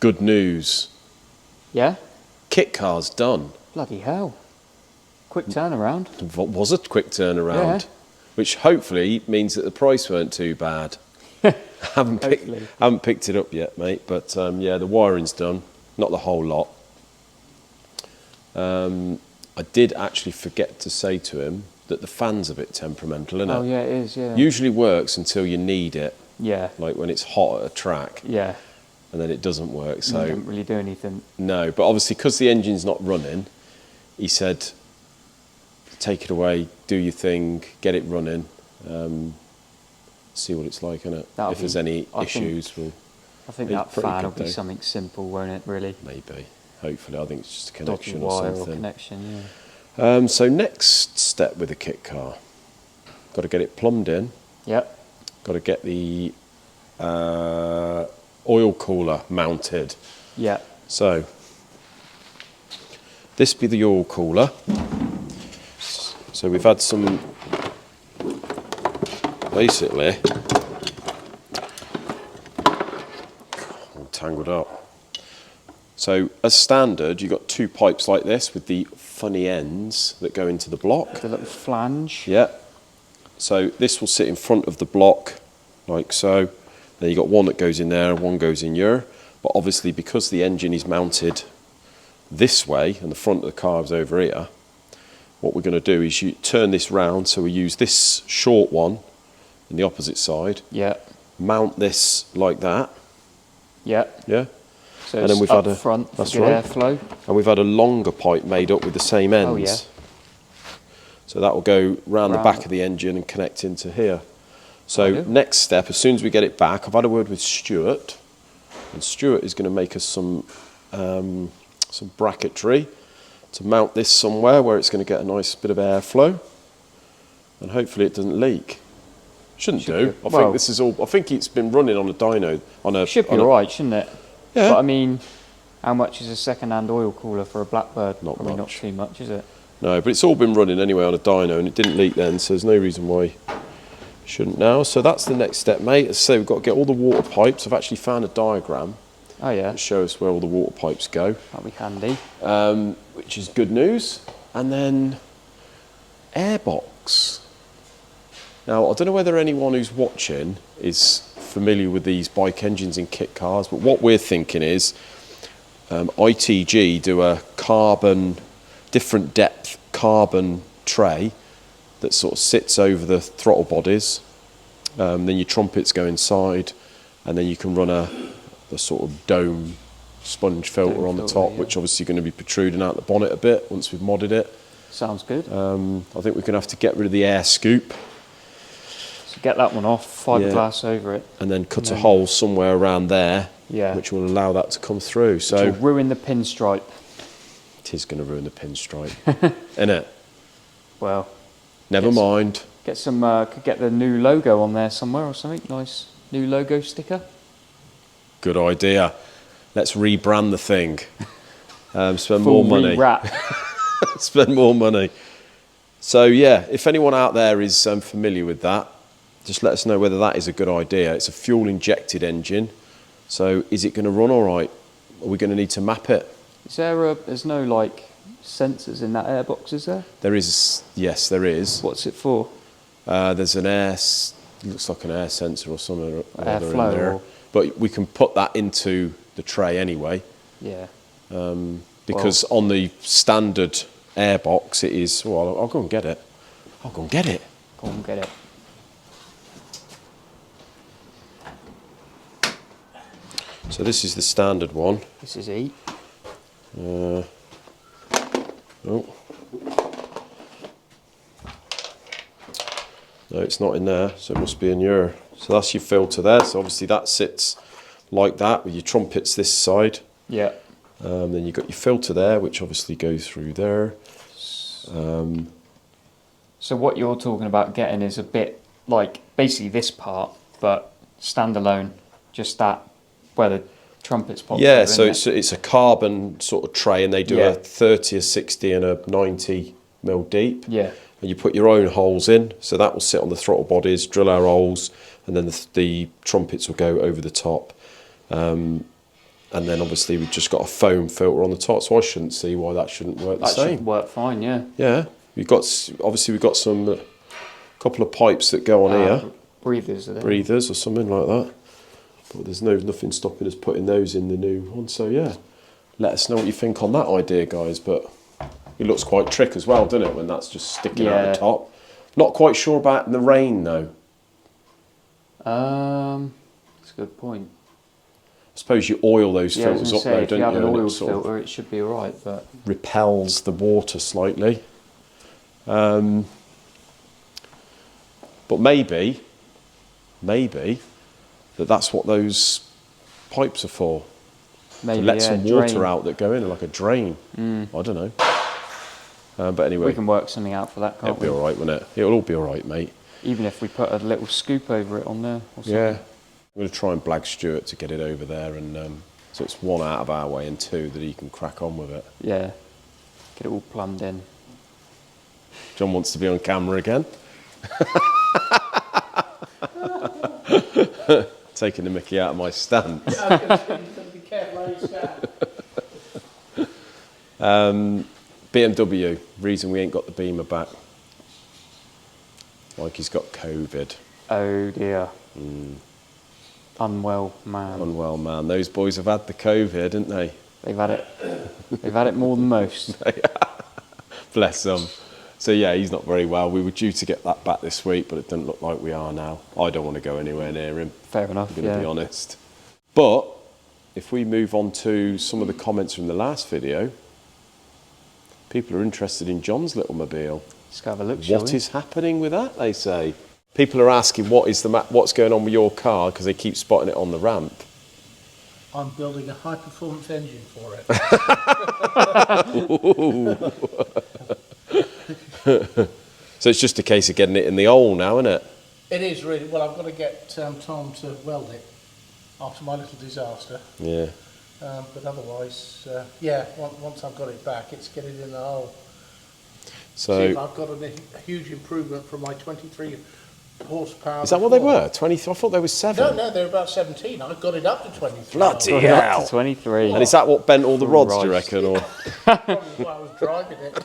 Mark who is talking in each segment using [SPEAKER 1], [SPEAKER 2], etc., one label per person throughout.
[SPEAKER 1] Good news.
[SPEAKER 2] Yeah?
[SPEAKER 1] Kit car's done.
[SPEAKER 2] Bloody hell. Quick turnaround.
[SPEAKER 1] What was a quick turnaround,
[SPEAKER 2] Yeah.
[SPEAKER 1] which hopefully means that the price weren't too bad. haven't picked it up yet, mate. But yeah, the wiring's done. Not the whole lot. I did actually forget to say to him that the fan's a bit temperamental, isn't it?
[SPEAKER 2] Oh, yeah, it is, yeah.
[SPEAKER 1] Usually works until you need it,
[SPEAKER 2] Yeah.
[SPEAKER 1] like when it's hot at a track,
[SPEAKER 2] Yeah.
[SPEAKER 1] and then it doesn't work.
[SPEAKER 2] It
[SPEAKER 1] So
[SPEAKER 2] doesn't really do anything.
[SPEAKER 1] no, but obviously because the engine's not running, he said, take it away, do your thing, get it running, see what it's like, innit? If there's any issues,
[SPEAKER 2] I think
[SPEAKER 1] It's
[SPEAKER 2] that
[SPEAKER 1] pretty
[SPEAKER 2] fan
[SPEAKER 1] good
[SPEAKER 2] will be
[SPEAKER 1] though.
[SPEAKER 2] something simple, won't it, really?
[SPEAKER 1] maybe, hopefully. I think it's just a
[SPEAKER 2] Dodgy
[SPEAKER 1] connection or
[SPEAKER 2] wire or
[SPEAKER 1] something.
[SPEAKER 2] connection, yeah.
[SPEAKER 1] So next step with a kit car, got to get it plumbed in,
[SPEAKER 2] Yep.
[SPEAKER 1] got to get the oil cooler mounted.
[SPEAKER 2] Yeah.
[SPEAKER 1] So this be the oil cooler. So we've had some, basically, all tangled up. So as standard, you've got two pipes like this with the funny ends that go into the block.
[SPEAKER 2] The little flange.
[SPEAKER 1] Yeah. So this will sit in front of the block, like so. Then you've got one that goes in there and one goes in here. But obviously, because the engine is mounted this way and the front of the car is over here, what we're going to do is you turn this round. So we use this short one in the opposite side,
[SPEAKER 2] Yeah.
[SPEAKER 1] mount this like that,
[SPEAKER 2] Yeah.
[SPEAKER 1] yeah?
[SPEAKER 2] So
[SPEAKER 1] And
[SPEAKER 2] it's
[SPEAKER 1] then we've
[SPEAKER 2] up
[SPEAKER 1] had a-
[SPEAKER 2] front for
[SPEAKER 1] that's
[SPEAKER 2] good
[SPEAKER 1] right.
[SPEAKER 2] airflow.
[SPEAKER 1] And we've had a longer pipe made up with the same ends.
[SPEAKER 2] Oh, yeah.
[SPEAKER 1] So that will go round the
[SPEAKER 2] Round
[SPEAKER 1] back
[SPEAKER 2] it.
[SPEAKER 1] of the engine and connect into here. So
[SPEAKER 2] Oh, yeah.
[SPEAKER 1] next step, as soon as we get it back, I've had a word with Stuart, and Stuart is going to make us some bracketry to mount this somewhere where it's going to get a nice bit of airflow, and hopefully it doesn't leak. Shouldn't
[SPEAKER 2] Should
[SPEAKER 1] do.
[SPEAKER 2] be-
[SPEAKER 1] I
[SPEAKER 2] well-
[SPEAKER 1] think this is all. I think it's been running on a dyno on a.
[SPEAKER 2] Should be
[SPEAKER 1] on a-
[SPEAKER 2] alright, shouldn't it?
[SPEAKER 1] Yeah.
[SPEAKER 2] But I mean, how much is a second-hand oil cooler for a Blackbird?
[SPEAKER 1] Not
[SPEAKER 2] Probably not
[SPEAKER 1] much.
[SPEAKER 2] too much, is it?
[SPEAKER 1] No, but it's all been running anyway on a dyno, and it didn't leak then, so there's no reason why it shouldn't now. So that's the next step, mate. As I say, we've got to get all the water pipes. I've actually found a diagram
[SPEAKER 2] Oh yeah,
[SPEAKER 1] that shows where all the water pipes go,
[SPEAKER 2] that'll be handy.
[SPEAKER 1] which is good news. And then airbox. Now, I don't know whether anyone who's watching is familiar with these bike engines in kit cars, but what we're thinking is ITG do a carbon, different depth carbon tray that sort of sits over the throttle bodies. Then your trumpets go inside, and then you can run a sort of dome sponge filter
[SPEAKER 2] Dome
[SPEAKER 1] on the
[SPEAKER 2] filter,
[SPEAKER 1] top,
[SPEAKER 2] yeah.
[SPEAKER 1] which obviously going to be protruding out the bonnet a bit once we've modded it.
[SPEAKER 2] Sounds good.
[SPEAKER 1] I think we're going to have to get rid of the air scoop
[SPEAKER 2] So get that one off, fiberglass over it.
[SPEAKER 1] and then cut a
[SPEAKER 2] No.
[SPEAKER 1] hole somewhere around there,
[SPEAKER 2] Yeah.
[SPEAKER 1] which will allow that to come through.
[SPEAKER 2] Which
[SPEAKER 1] So
[SPEAKER 2] will ruin the pinstripe.
[SPEAKER 1] it is going to ruin the pinstripe, isn't it?
[SPEAKER 2] Well,
[SPEAKER 1] Never
[SPEAKER 2] Yes.
[SPEAKER 1] mind.
[SPEAKER 2] get some. Could get the new logo on there somewhere or something. Nice new logo sticker.
[SPEAKER 1] Good idea. Let's rebrand the thing. Spend
[SPEAKER 2] Full
[SPEAKER 1] more money.
[SPEAKER 2] rewrap.
[SPEAKER 1] Spend more money. So yeah, if anyone out there is familiar with that, just let us know whether that is a good idea. It's a fuel injected engine. So is it going to run all right? Are we going to need to map it?
[SPEAKER 2] Is there there's no like sensors in that airbox, is there?
[SPEAKER 1] There is, yes, there is.
[SPEAKER 2] What's it for?
[SPEAKER 1] There's an looks like an air sensor or something or other in
[SPEAKER 2] Airflow
[SPEAKER 1] there.
[SPEAKER 2] or-
[SPEAKER 1] But we can put that into the tray anyway,
[SPEAKER 2] Yeah.
[SPEAKER 1] because on the standard airbox it is. Well, I'll go and get it. I'll go and get it.
[SPEAKER 2] Go on, get it.
[SPEAKER 1] So this is the standard one.
[SPEAKER 2] This is E.
[SPEAKER 1] Oh. No, it's not in there, so it must be in your. So that's your filter there. So obviously that sits like that with your trumpets this side.
[SPEAKER 2] Yeah.
[SPEAKER 1] Then you've got your filter there, which obviously goes through there.
[SPEAKER 2] So what you're talking about getting is a bit like basically this part, but standalone, just that where the trumpets pop.
[SPEAKER 1] Yeah,
[SPEAKER 2] through,
[SPEAKER 1] so
[SPEAKER 2] isn't it?
[SPEAKER 1] it's a carbon sort of tray, and they do
[SPEAKER 2] Yeah.
[SPEAKER 1] a 30, a 60, and a 90 mil deep.
[SPEAKER 2] Yeah.
[SPEAKER 1] And you put your own holes in, so that will sit on the throttle bodies, drill our holes, and then the trumpets will go over the top. And And then obviously we've just got a foam filter on the top, so I shouldn't see why that shouldn't work the
[SPEAKER 2] That
[SPEAKER 1] same.
[SPEAKER 2] should work fine, yeah.
[SPEAKER 1] Yeah, obviously we've got some couple of pipes that go on here,
[SPEAKER 2] Breathers are there.
[SPEAKER 1] breathers or something like that. But there's nothing stopping us putting those in the new one. So yeah, let us know what you think on that idea, guys. But it looks quite trick as well, doesn't it, when that's just sticking out
[SPEAKER 2] Yeah.
[SPEAKER 1] the top. Not quite sure about the rain though.
[SPEAKER 2] That's a good point.
[SPEAKER 1] I suppose you oil those
[SPEAKER 2] Yeah, I was
[SPEAKER 1] filters
[SPEAKER 2] gonna
[SPEAKER 1] up
[SPEAKER 2] say,
[SPEAKER 1] though,
[SPEAKER 2] if
[SPEAKER 1] don't
[SPEAKER 2] you have
[SPEAKER 1] you?
[SPEAKER 2] an
[SPEAKER 1] And it
[SPEAKER 2] oiled
[SPEAKER 1] sort of
[SPEAKER 2] filter, it should be alright, but...
[SPEAKER 1] repels the water slightly. But maybe that's what those pipes are for.
[SPEAKER 2] Maybe,
[SPEAKER 1] to let
[SPEAKER 2] yeah,
[SPEAKER 1] some water
[SPEAKER 2] drain.
[SPEAKER 1] out that go in, like a drain. I don't know. But anyway,
[SPEAKER 2] We can work something out for that, can't
[SPEAKER 1] it'll be
[SPEAKER 2] we?
[SPEAKER 1] all right, won't it? It'll all be all right, mate.
[SPEAKER 2] Even if we put a little scoop over it on there or something.
[SPEAKER 1] Yeah. I'm going to try and blag Stuart to get it over there, and so it's one out of our way, and two that he can crack on with it.
[SPEAKER 2] Yeah. Get it all plumbed in.
[SPEAKER 1] John wants to be on camera again. Taking the mickey out of my stand.
[SPEAKER 3] Be careful how you stand.
[SPEAKER 1] BMW, reason we ain't got the Beamer back. Like he's got COVID.
[SPEAKER 2] Oh dear. Unwell man.
[SPEAKER 1] Unwell man. Those boys have had the COVID, haven't they?
[SPEAKER 2] They've had it. They've had it more than most.
[SPEAKER 1] Bless them. So yeah, he's not very well. We were due to get that back this week, but it doesn't look like we are now. I don't want to go anywhere near him,
[SPEAKER 2] Fair enough.
[SPEAKER 1] I'm going to
[SPEAKER 2] Yeah.
[SPEAKER 1] be honest. But if we move on to some of the comments from the last video, people are interested in John's little mobile.
[SPEAKER 2] Let's go have a look. Shall
[SPEAKER 1] What
[SPEAKER 2] we?
[SPEAKER 1] is happening with that, they say? People are asking what's going on with your car because they keep spotting it on the ramp.
[SPEAKER 3] I'm building a high performance engine for it.
[SPEAKER 1] So it's just a case of getting it in the hole now, isn't it?
[SPEAKER 3] It is really, well, I've got to get Tom to weld it after my little disaster.
[SPEAKER 1] Yeah.
[SPEAKER 3] But otherwise, yeah, once I've got it back, it's get it in the hole. See if
[SPEAKER 1] So
[SPEAKER 3] I've got a huge improvement from my 23 horsepower.
[SPEAKER 1] is that what they
[SPEAKER 3] before.
[SPEAKER 1] were? 20? I thought they were 7.
[SPEAKER 3] No, they're about 17. I got it up to 23.
[SPEAKER 1] Bloody
[SPEAKER 2] Got
[SPEAKER 1] hell.
[SPEAKER 2] it up to 23.
[SPEAKER 1] And is that what bent all the rods, do you
[SPEAKER 2] Christ.
[SPEAKER 1] reckon? Or?
[SPEAKER 3] Probably why I was driving it.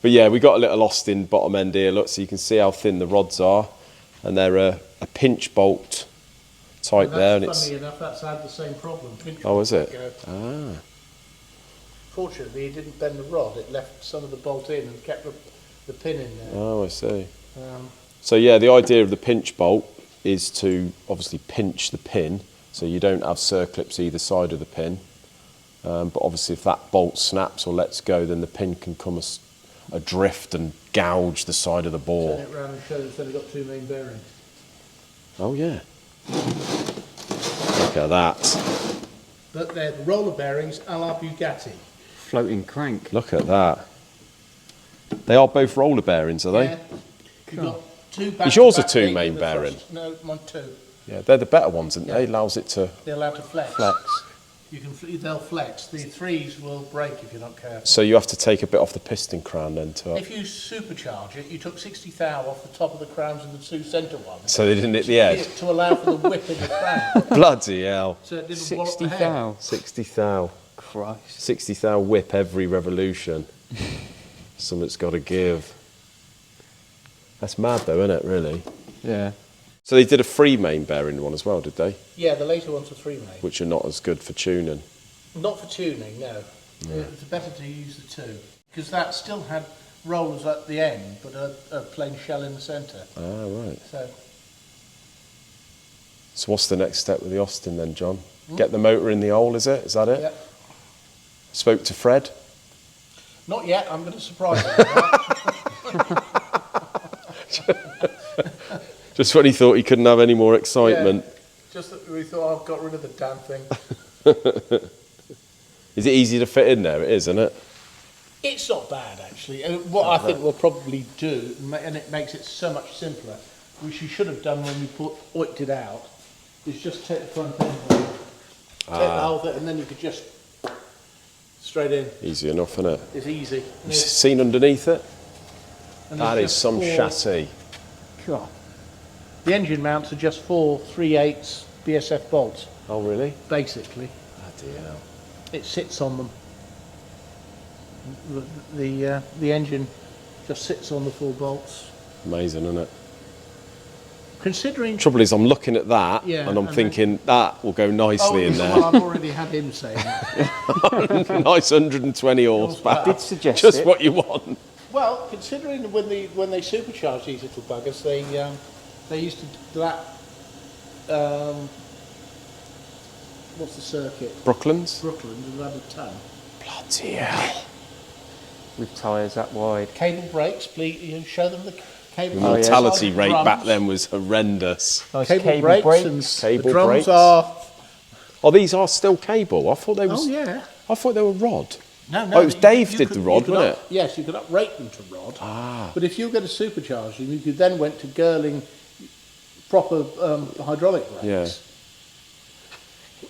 [SPEAKER 1] But yeah, we got a little Austin bottom end here, look, so you can see how thin the rods are. And they're a pinch bolt type there. And
[SPEAKER 3] Funny
[SPEAKER 1] it's.
[SPEAKER 3] enough, that's had the same problem.
[SPEAKER 1] Oh, is it?
[SPEAKER 3] Go.
[SPEAKER 1] Ah.
[SPEAKER 3] Fortunately, it didn't bend the rod. It left some of the bolt in and kept the pin in there.
[SPEAKER 1] Oh, I see.
[SPEAKER 3] Um,
[SPEAKER 1] So yeah, the idea of the pinch bolt is to obviously pinch the pin so you don't have circlips either side of the pin. But obviously if that bolt snaps or lets go, then the pin can come adrift and gouge the side of the
[SPEAKER 3] turn
[SPEAKER 1] bore.
[SPEAKER 3] it round and show it's only got 2 main bearings.
[SPEAKER 1] Oh yeah. Look at that.
[SPEAKER 3] But they're the roller bearings a la Bugatti.
[SPEAKER 2] Floating crank.
[SPEAKER 1] Look at that. They are both roller bearings, are they?
[SPEAKER 3] Yeah. You've got 2 back.
[SPEAKER 1] Is yours a 2 main bearing?
[SPEAKER 3] No, mine 2.
[SPEAKER 1] Yeah, they're the better ones, aren't they?
[SPEAKER 3] Yeah.
[SPEAKER 1] Allows it to
[SPEAKER 3] They're allowed to flex.
[SPEAKER 1] flex.
[SPEAKER 3] You can, they'll flex. The 3s will break if you're not careful.
[SPEAKER 1] So you have to take a bit off the piston crown then to.
[SPEAKER 3] If you supercharge it, you took 60 thou off the top of the crowns of the 2 centre ones.
[SPEAKER 1] So they didn't hit the edge.
[SPEAKER 3] To allow for the whip in the crown.
[SPEAKER 1] Bloody hell.
[SPEAKER 3] So it didn't wallop
[SPEAKER 2] 60
[SPEAKER 3] the head.
[SPEAKER 2] thou.
[SPEAKER 1] 60 thou.
[SPEAKER 2] Christ.
[SPEAKER 1] 60 thou whip every revolution. Something's got to give. That's mad though, isn't it, really?
[SPEAKER 2] Yeah.
[SPEAKER 1] So they did a 3 main bearing one as well, did they?
[SPEAKER 3] Yeah, the later ones were 3 main.
[SPEAKER 1] Which are not as good for tuning.
[SPEAKER 3] Not for tuning, no. It's better to use the 2 because that still had rollers at the end, but a plain shell in the centre.
[SPEAKER 1] Ah, right. So what's the next step with the Austin then, John? Get the motor in the hole, is it? Is that it?
[SPEAKER 3] Yeah.
[SPEAKER 1] Spoke to Fred?
[SPEAKER 3] Not yet. I'm going to surprise you. with that.
[SPEAKER 1] Just when he thought he couldn't have any more excitement.
[SPEAKER 3] Just that we thought I've got rid of the damn thing.
[SPEAKER 1] Is it easy to fit in there? It is, isn't it?
[SPEAKER 3] It's not bad actually. What I think we'll probably do, and it makes it so much simpler, which you should have done when we oiked it out, is just take the front end, take the whole thing, and then you could just straight in.
[SPEAKER 1] Easy enough, isn't it?
[SPEAKER 3] It's easy.
[SPEAKER 1] You've seen underneath it?
[SPEAKER 3] And
[SPEAKER 1] That
[SPEAKER 3] there's
[SPEAKER 1] is
[SPEAKER 3] just
[SPEAKER 1] some
[SPEAKER 3] 4
[SPEAKER 1] chassis.
[SPEAKER 2] God.
[SPEAKER 3] The engine mounts are just 4 3/8 BSF bolts.
[SPEAKER 1] Oh, really?
[SPEAKER 3] basically.
[SPEAKER 1] Bloody hell.
[SPEAKER 3] It sits on them. The engine just sits on the 4 bolts.
[SPEAKER 1] Amazing, isn't it?
[SPEAKER 3] Considering...
[SPEAKER 1] Trouble is, I'm looking at that
[SPEAKER 3] Yeah,
[SPEAKER 1] and I'm
[SPEAKER 3] and
[SPEAKER 1] thinking that will go nicely in there.
[SPEAKER 3] Well, I've already had him saying that.
[SPEAKER 1] Nice 120 horsepower.
[SPEAKER 2] I did suggest
[SPEAKER 1] Just
[SPEAKER 2] it.
[SPEAKER 1] what you want.
[SPEAKER 3] Well, considering when they supercharged these little buggers, they used to do that. What's the circuit?
[SPEAKER 1] Brooklands?
[SPEAKER 3] Brooklyn, about a ton.
[SPEAKER 1] Bloody hell.
[SPEAKER 2] With tyres that wide.
[SPEAKER 3] Cable brakes, please. You show them the cable.
[SPEAKER 1] The
[SPEAKER 2] Oh, yeah.
[SPEAKER 1] mortality rate
[SPEAKER 3] Drums.
[SPEAKER 1] back then was horrendous.
[SPEAKER 2] Nice
[SPEAKER 3] Cable, brakes, and
[SPEAKER 1] Cable
[SPEAKER 3] the drums
[SPEAKER 1] brakes.
[SPEAKER 3] are.
[SPEAKER 1] Oh, these are still cable. I thought they was.
[SPEAKER 3] Oh yeah.
[SPEAKER 1] I thought they were rod.
[SPEAKER 3] No,
[SPEAKER 1] Oh, it was Dave
[SPEAKER 3] you
[SPEAKER 1] did
[SPEAKER 3] could-
[SPEAKER 1] the rod,
[SPEAKER 3] you could
[SPEAKER 1] wasn't
[SPEAKER 3] up- Yes, you could uprate them to rod.
[SPEAKER 1] Ah.
[SPEAKER 3] But if you were going to supercharge them, you could then went to Girling proper hydraulic brakes.
[SPEAKER 1] Yeah.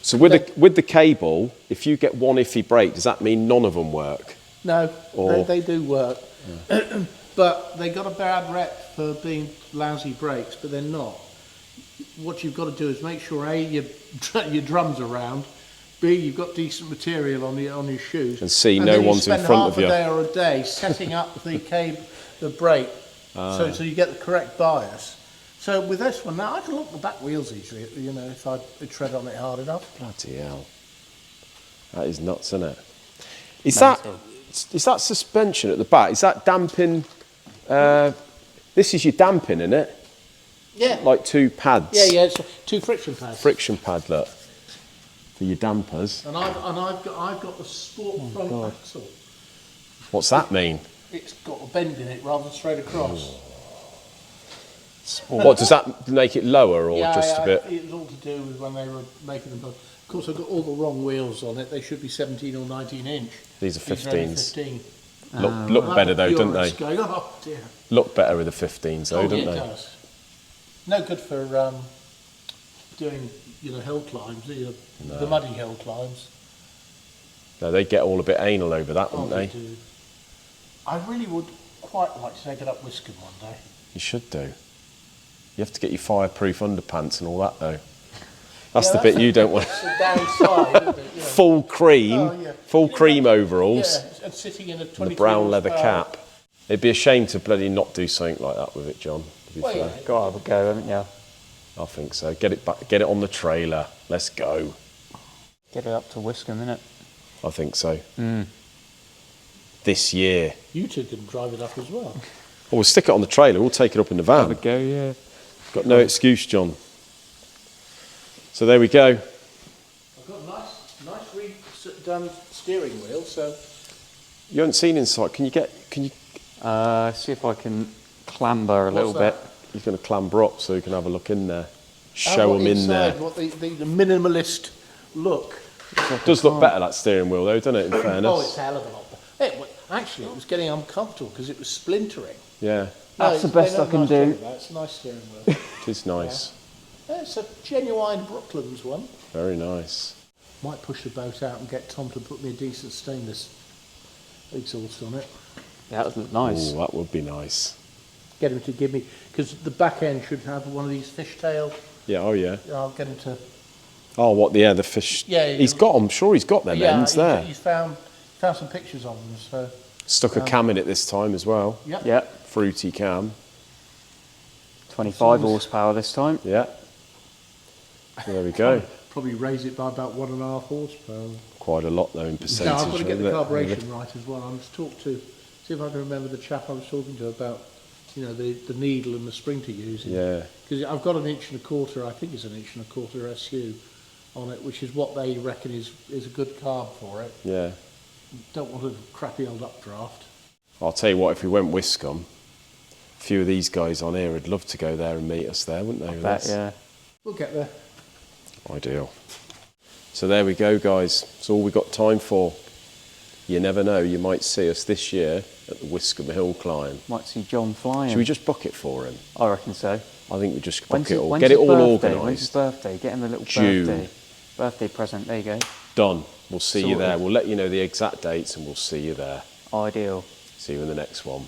[SPEAKER 1] So with the cable, if you get one iffy brake, does that mean none of them work?
[SPEAKER 3] No,
[SPEAKER 1] Or-
[SPEAKER 3] they do work. But they got a bad rep for being lousy brakes, but they're not. What you've got to do is make sure A, your drums are round, B, you've got decent material on your shoes,
[SPEAKER 1] And C, no
[SPEAKER 3] then you
[SPEAKER 1] one's in
[SPEAKER 3] spend
[SPEAKER 1] front
[SPEAKER 3] half
[SPEAKER 1] of you.
[SPEAKER 3] a day or a day setting up the brake,
[SPEAKER 1] Ah.
[SPEAKER 3] so you get the correct bias. So with this one now, I can look the back wheels easily. You know, if I tread on it hard enough.
[SPEAKER 1] Bloody hell. That is nuts, isn't it? Is that suspension at the back? Is that damping? This is your damping, isn't it?
[SPEAKER 3] Yeah.
[SPEAKER 1] Like 2 pads.
[SPEAKER 3] Yeah. It's 2 friction pads.
[SPEAKER 1] Friction pad, look. For your dampers.
[SPEAKER 3] And I've got the sport front axle.
[SPEAKER 1] What's that mean?
[SPEAKER 3] It's got a bend in it rather than straight across.
[SPEAKER 1] What, does that make it lower or just a bit?
[SPEAKER 3] It was all to do with when they were making them. Of course, I've got all the wrong wheels on it. They should be 17 or 19 inch.
[SPEAKER 1] These are
[SPEAKER 3] These only
[SPEAKER 1] 15s.
[SPEAKER 3] 15.
[SPEAKER 1] Look better though, don't they?
[SPEAKER 3] Purists going, oh dear.
[SPEAKER 1] Look better with the 15s though,
[SPEAKER 3] Oh,
[SPEAKER 1] don't
[SPEAKER 3] yeah, it
[SPEAKER 1] they?
[SPEAKER 3] does. No good for doing hill climbs, the muddy hill climbs.
[SPEAKER 1] No, they get all a bit anal over that,
[SPEAKER 3] Oh,
[SPEAKER 1] wouldn't they?
[SPEAKER 3] do. I really would quite like to take it up Wiscombe one day.
[SPEAKER 1] You should do. You have to get your fireproof underpants and all that though. That's
[SPEAKER 3] Yeah,
[SPEAKER 1] the bit you don't want.
[SPEAKER 3] That's the downside, isn't it?
[SPEAKER 1] Full cream,
[SPEAKER 3] Oh, yeah.
[SPEAKER 1] full cream overalls,
[SPEAKER 3] Yeah, and sitting in a
[SPEAKER 1] and
[SPEAKER 3] 23
[SPEAKER 1] the brown leather
[SPEAKER 3] horsepower.
[SPEAKER 1] cap. It'd be a shame to bloody not do something like that with it, John. To be
[SPEAKER 3] Well,
[SPEAKER 1] fair.
[SPEAKER 3] yeah.
[SPEAKER 2] Got to have a go, haven't you?
[SPEAKER 1] I think so. Get it back, get it on the trailer. Let's go.
[SPEAKER 2] Get it up to Wiscombe, innit?
[SPEAKER 1] I think so. This year.
[SPEAKER 3] You two can drive it up as well.
[SPEAKER 1] Oh, we'll stick it on the trailer. We'll take it up in the van.
[SPEAKER 2] Go, yeah.
[SPEAKER 1] Got no excuse, John. So there we go.
[SPEAKER 3] I've got a nice redone steering wheel, so
[SPEAKER 1] You haven't seen inside. Can you?
[SPEAKER 2] See if I can clamber a little
[SPEAKER 3] that?
[SPEAKER 2] bit.
[SPEAKER 1] You're going to clamber up so you can have a look in there.
[SPEAKER 3] I've
[SPEAKER 1] Show
[SPEAKER 3] got
[SPEAKER 1] them in
[SPEAKER 3] inside
[SPEAKER 1] there.
[SPEAKER 3] What the minimalist look.
[SPEAKER 1] It does look better, that steering wheel, though, doesn't it, in fairness?
[SPEAKER 3] Oh, it's a hell of a lot. Actually, it was getting uncomfortable because it was splintering.
[SPEAKER 1] Yeah,
[SPEAKER 2] That's the
[SPEAKER 3] they
[SPEAKER 2] best
[SPEAKER 3] know
[SPEAKER 2] I can
[SPEAKER 3] nice
[SPEAKER 2] do.
[SPEAKER 3] job of that. It's a nice steering wheel.
[SPEAKER 1] it is nice.
[SPEAKER 3] Yeah, it's a genuine Brooklands one.
[SPEAKER 1] Very nice.
[SPEAKER 3] Might push the boat out and get Tom to put me a decent stainless exhaust on it.
[SPEAKER 2] Yeah, that look nice.
[SPEAKER 1] Oh, that would be nice.
[SPEAKER 3] Get him to give me, because the back end should have one of these fishtail.
[SPEAKER 1] Yeah, oh yeah.
[SPEAKER 3] I'll get him to.
[SPEAKER 1] Oh, what, yeah, the fish.
[SPEAKER 3] Yeah,
[SPEAKER 1] He's got, I'm sure he's got them ends there.
[SPEAKER 3] He's found some pictures of them. So
[SPEAKER 1] Stuck a cam in it this time as well.
[SPEAKER 3] yeah.
[SPEAKER 2] Yeah,
[SPEAKER 1] Fruity cam.
[SPEAKER 2] 25 horsepower this time.
[SPEAKER 1] Yeah. There we go.
[SPEAKER 3] Probably raise it by about 1.5 horsepower.
[SPEAKER 1] Quite a lot, though, in percentage.
[SPEAKER 3] Now I've got to get the
[SPEAKER 1] isn't it?
[SPEAKER 3] carburation right as well. I must talk to, see if I can remember the chap I was talking to about, the needle and the spring to use.
[SPEAKER 1] Yeah.
[SPEAKER 3] Because I've got 1.25 inches, I think it's 1.25 inches SU on it, which is what they reckon is a good carb for it.
[SPEAKER 1] Yeah.
[SPEAKER 3] Don't want a crappy old updraft.
[SPEAKER 1] I'll tell you what, if we went Wiscombe, a few of these guys on here would love to go there and meet us there, wouldn't they? with
[SPEAKER 2] That,
[SPEAKER 1] us?
[SPEAKER 2] yeah.
[SPEAKER 3] We'll get there.
[SPEAKER 1] Ideal. So there we go, guys. That's all we got time for. You never know, you might see us this year at the Wiscombe Hill Climb.
[SPEAKER 2] Might see John flying.
[SPEAKER 1] Should we just book it for him?
[SPEAKER 2] I reckon so.
[SPEAKER 1] I think we just book
[SPEAKER 2] When's
[SPEAKER 1] it
[SPEAKER 2] his-
[SPEAKER 1] all.
[SPEAKER 2] when's
[SPEAKER 1] Get it
[SPEAKER 2] his
[SPEAKER 1] all
[SPEAKER 2] birthday? When's
[SPEAKER 1] organised.
[SPEAKER 2] his birthday? Get him a little
[SPEAKER 1] June.
[SPEAKER 2] birthday present. There you go.
[SPEAKER 1] Done. We'll see you there.
[SPEAKER 2] Sorted.
[SPEAKER 1] We'll let you know the exact dates and we'll see you there.
[SPEAKER 2] Ideal.
[SPEAKER 1] See you in the next one.